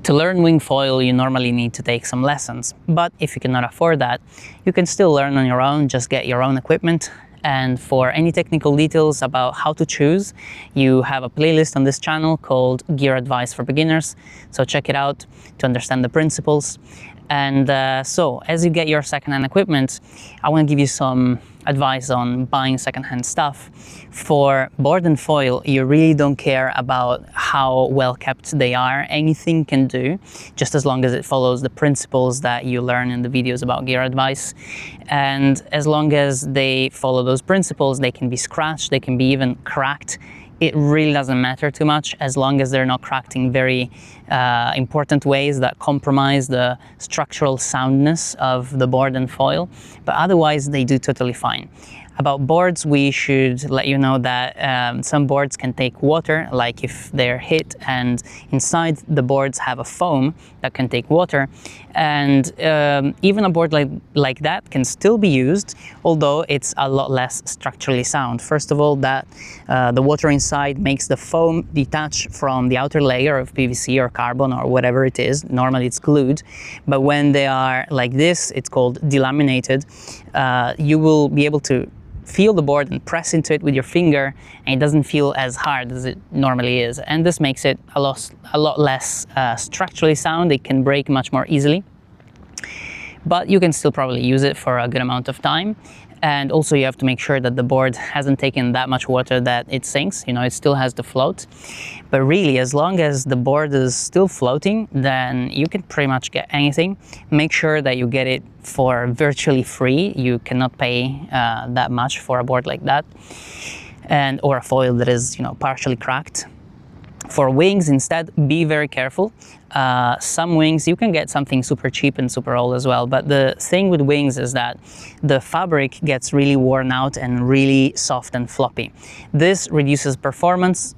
To learn wing foil, you normally need to take some lessons, but if you cannot afford that, you can still learn on your own. Just get your own equipment. And for any technical details about how to choose, you have a playlist on this channel called Gear Advice for Beginners, so check it out to understand the principles. And so as you get your secondhand equipment, I want to give you some advice on buying secondhand stuff. For board and foil, you really don't care about how well kept they are. Anything can do, just as long as it follows the principles that you learn in the videos about gear advice. And as long as they follow those principles, they can be scratched, they can be even cracked. It really doesn't matter too much, as long as they're not cracked in very important ways that compromise the structural soundness of the board and foil, but otherwise they do totally fine. About boards, we should let you know that some boards can take water, like if they're hit and inside the boards have a foam that can take water. And even a board like that can still be used, although it's a lot less structurally sound. First of all, that the water inside makes the foam detach from the outer layer of PVC or carbon or whatever it is. Normally it's glued, but when they are like this, it's called delaminated. You will be able to feel the board and press into it with your finger, and it doesn't feel as hard as it normally is. And this makes it a lot less structurally sound. It can break much more easily, but you can still probably use it for a good amount of time. And also you have to make sure that the board hasn't taken that much water that it sinks, you know, it still has to float. But really, as long as the board is still floating, then you can pretty much get anything. Make sure that you get it for virtually free. You cannot pay that much for a board like that, or a foil that is, you know, partially cracked. For wings, instead, be very careful. Some wings, you can get something super cheap and super old as well, but the thing with wings is that the fabric gets really worn out and really soft and floppy. This reduces performance,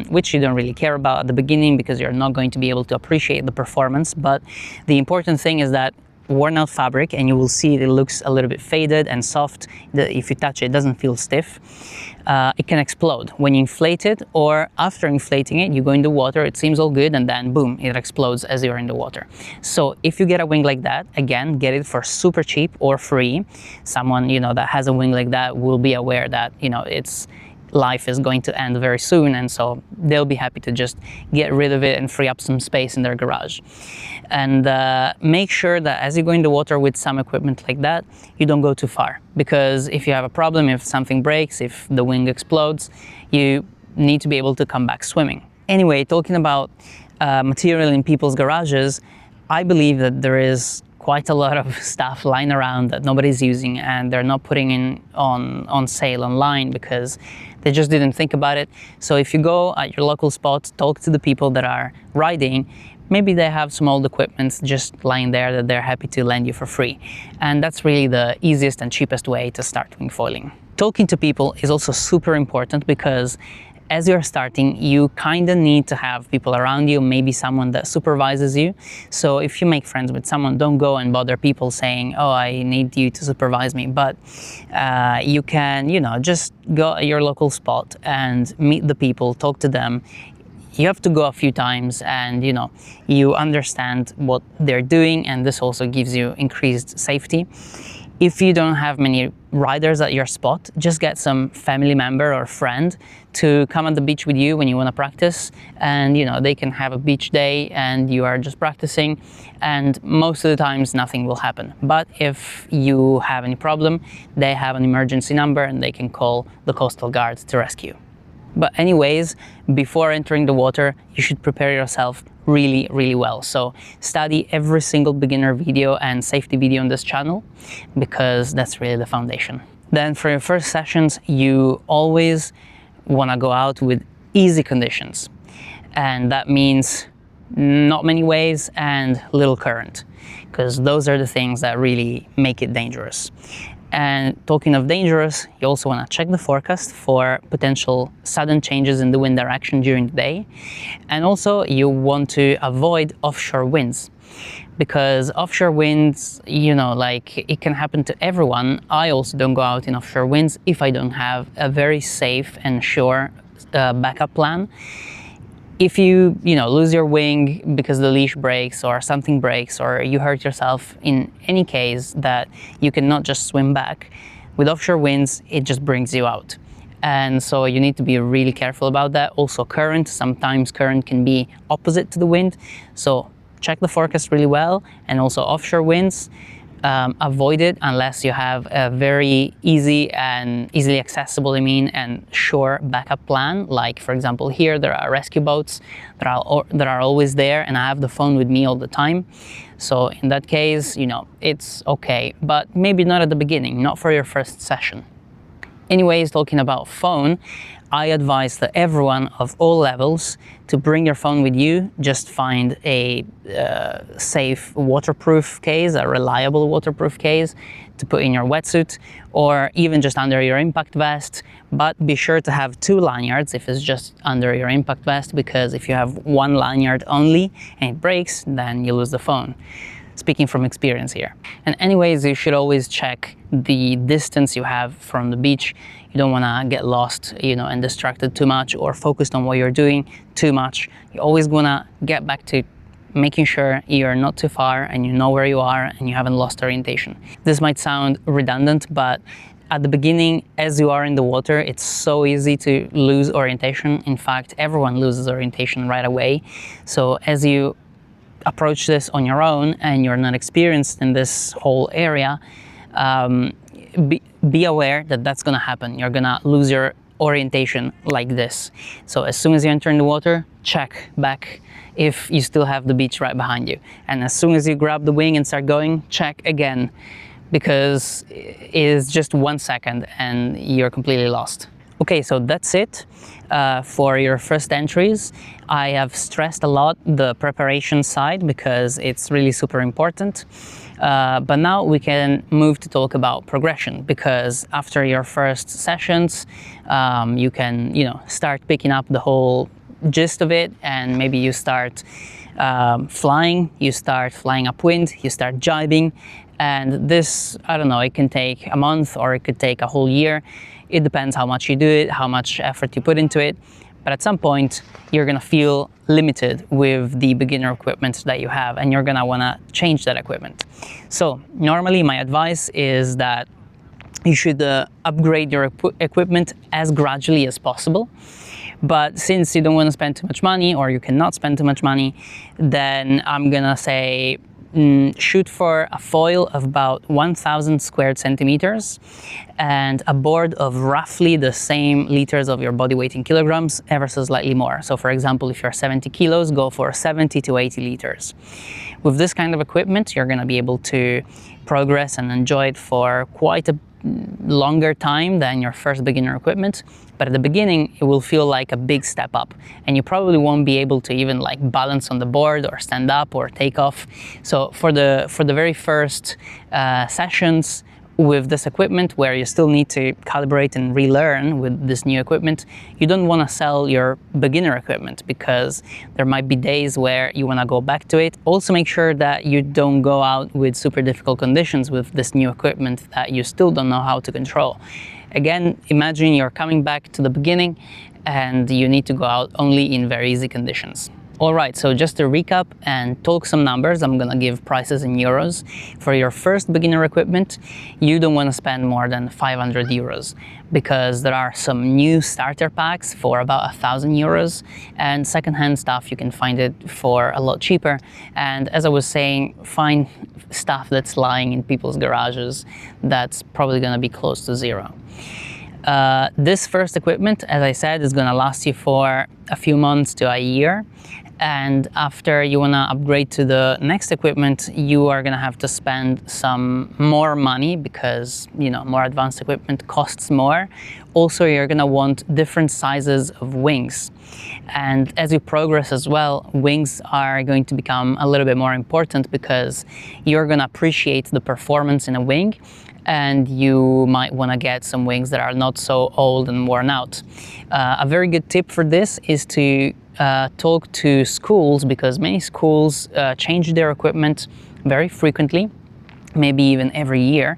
which you don't really care about at the beginning because you're not going to be able to appreciate the performance. But the important thing is that worn out fabric, and you will see it looks a little bit faded and soft. If you touch it, it doesn't feel stiff. It can explode when you inflate it, or after inflating it, you go in the water, it seems all good, and then boom, it explodes as you're in the water. So if you get a wing like that, again, get it for super cheap or free. Someone, you know, that has a wing like that will be aware that, you know, its life is going to end very soon, and so they'll be happy to just get rid of it and free up some space in their garage. And make sure that as you go in the water with some equipment like that, you don't go too far, because if you have a problem, if something breaks, if the wing explodes, you need to be able to come back swimming. Anyway, talking about material in people's garages, I believe that there is quite a lot of stuff lying around that nobody's using, and they're not putting in on sale online because they just didn't think about it. So if you go at your local spot, talk to the people that are riding, maybe they have some old equipment just lying there that they're happy to lend you for free. And that's really the easiest and cheapest way to start wing foiling. Talking to people is also super important, because as you're starting, you kind of need to have people around you, maybe someone that supervises you. So if you make friends with someone, don't go and bother people saying, oh, I need you to supervise me. But you can, you know, just go at your local spot and meet the people, talk to them. You have to go a few times, and, you know, you understand what they're doing, and this also gives you increased safety. If you don't have many riders at your spot, just get some family member or friend to come on the beach with you when you want to practice, and, you know, they can have a beach day and you are just practicing, and most of the times nothing will happen. But if you have any problem, they have an emergency number and they can call the Coastal Guard to rescue. But anyways, before entering the water, you should prepare yourself really, really well. So study every single beginner video and safety video on this channel, because that's really the foundation. Then for your first sessions, you always want to go out with easy conditions. And that means not many waves and little current, because those are the things that really make it dangerous. And talking of dangerous, you also want to check the forecast for potential sudden changes in the wind direction during the day. And also you want to avoid offshore winds, because offshore winds, you know, like, it can happen to everyone. I also don't go out in offshore winds if I don't have a very safe and sure backup plan. If you lose your wing because the leash breaks or something breaks or you hurt yourself in any case that you cannot just swim back, with offshore winds, it just brings you out. And so you need to be really careful about that. Also current, sometimes current can be opposite to the wind. So check the forecast really well, and also offshore winds. Avoid it unless you have a very easily accessible, and sure backup plan. Like for example, here there are rescue boats that are always there, and I have the phone with me all the time. So in that case, it's okay, but maybe not at the beginning, not for your first session. Anyways, talking about phone, I advise that everyone of all levels to bring your phone with you. Just find a safe waterproof case, a reliable waterproof case to put in your wetsuit, or even just under your impact vest. But be sure to have 2 lanyards if it's just under your impact vest, because if you have 1 lanyard only and it breaks, then you lose the phone. Speaking from experience here. And anyways, you should always check the distance you have from the beach. You don't want to get lost, and distracted too much or focused on what you're doing too much. You always want to get back to making sure you're not too far and you know where you are and you haven't lost orientation. This might sound redundant, but at the beginning, as you are in the water, it's so easy to lose orientation. In fact, everyone loses orientation right away. So as you approach this on your own and you're not experienced in this whole area, be aware that that's going to happen. You're going to lose your orientation like this. So as soon as you enter in the water, check back if you still have the beach right behind you. And as soon as you grab the wing and start going, check again, because it is just 1 second and you're completely lost. Okay, so that's it for your first entries. I have stressed a lot the preparation side because it's really super important. But now we can move to talk about progression, because after your first sessions, you can, start picking up the whole gist of it, and maybe you start flying, you start flying upwind, you start jibing, and this, I don't know, it can take a month or it could take a whole year. It depends how much you do it, how much effort you put into it. But at some point, you're gonna feel limited with the beginner equipment that you have, and you're gonna wanna change that equipment. So normally my advice is that you should upgrade your equipment as gradually as possible. But since you don't want to spend too much money, or you cannot spend too much money, then I'm gonna say shoot for a foil of about 1,000 squared centimeters and a board of roughly the same liters of your body weight in kilograms, ever so slightly more. So for example, if you're 70 kilos, go for 70 to 80 liters. With this kind of equipment, you're gonna be able to progress and enjoy it for quite a longer time than your first beginner equipment. But at the beginning, it will feel like a big step up, and you probably won't be able to even balance on the board or stand up or take off. So for the very first sessions with this equipment, where you still need to calibrate and relearn with this new equipment, you don't want to sell your beginner equipment, because there might be days where you want to go back to it. Also make sure that you don't go out with super difficult conditions with this new equipment that you still don't know how to control. Again, imagine you're coming back to the beginning and you need to go out only in very easy conditions. All right, so just to recap and talk some numbers, I'm gonna give prices in euros. For your first beginner equipment, you don't wanna spend more than 500 euros, because there are some new starter packs for about 1,000 euros, and secondhand stuff, you can find it for a lot cheaper. And as I was saying, find stuff that's lying in people's garages that's probably gonna be close to zero. This first equipment, as I said, is gonna last you for a few months to a year. And after you wanna upgrade to the next equipment, you are gonna have to spend some more money, because more advanced equipment costs more. Also, you're gonna want different sizes of wings. And as you progress as well, wings are going to become a little bit more important, because you're gonna appreciate the performance in a wing, and you might want to get some wings that are not so old and worn out. A very good tip for this is to talk to schools, because many schools change their equipment very frequently. maybe even every year,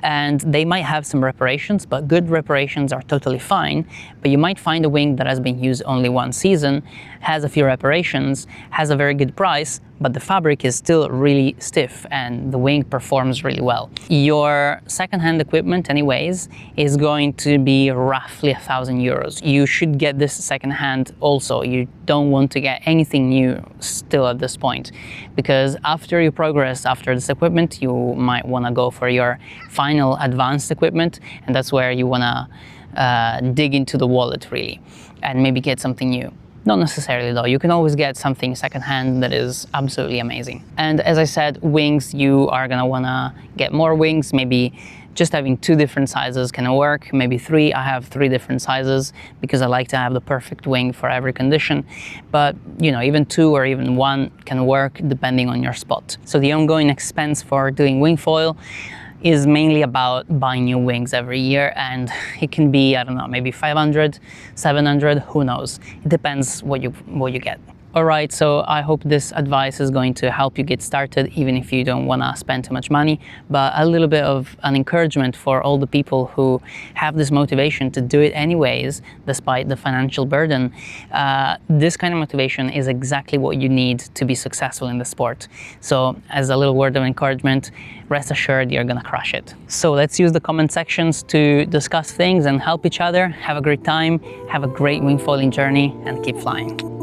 and they might have some reparations, but good reparations are totally fine. But you might find a wing that has been used only one season, has a few reparations, has a very good price, but the fabric is still really stiff and the wing performs really well. Your second-hand equipment anyways is going to be roughly €1,000. You should get this second-hand also. You don't want to get anything new still at this point, because after you progress after this equipment, you might want to go for your final advanced equipment, and that's where you want to dig into the wallet really and maybe get something new. Not necessarily though, you can always get something secondhand that is absolutely amazing. And as I said, wings, you are gonna wanna get more wings. Maybe just having 2 different sizes can work, maybe 3. I have 3 different sizes because I like to have the perfect wing for every condition. But you know, even 2 or even 1 can work depending on your spot. So the ongoing expense for doing wing foil is mainly about buying new wings every year, and it can be, I don't know, maybe 500, 700, who knows. It depends what you get. Alright, so I hope this advice is going to help you get started, even if you don't want to spend too much money, but a little bit of an encouragement for all the people who have this motivation to do it anyways, despite the financial burden. This kind of motivation is exactly what you need to be successful in the sport. So as a little word of encouragement, rest assured you're gonna crush it. So let's use the comment sections to discuss things and help each other. Have a great time, have a great wing foiling journey, and keep flying.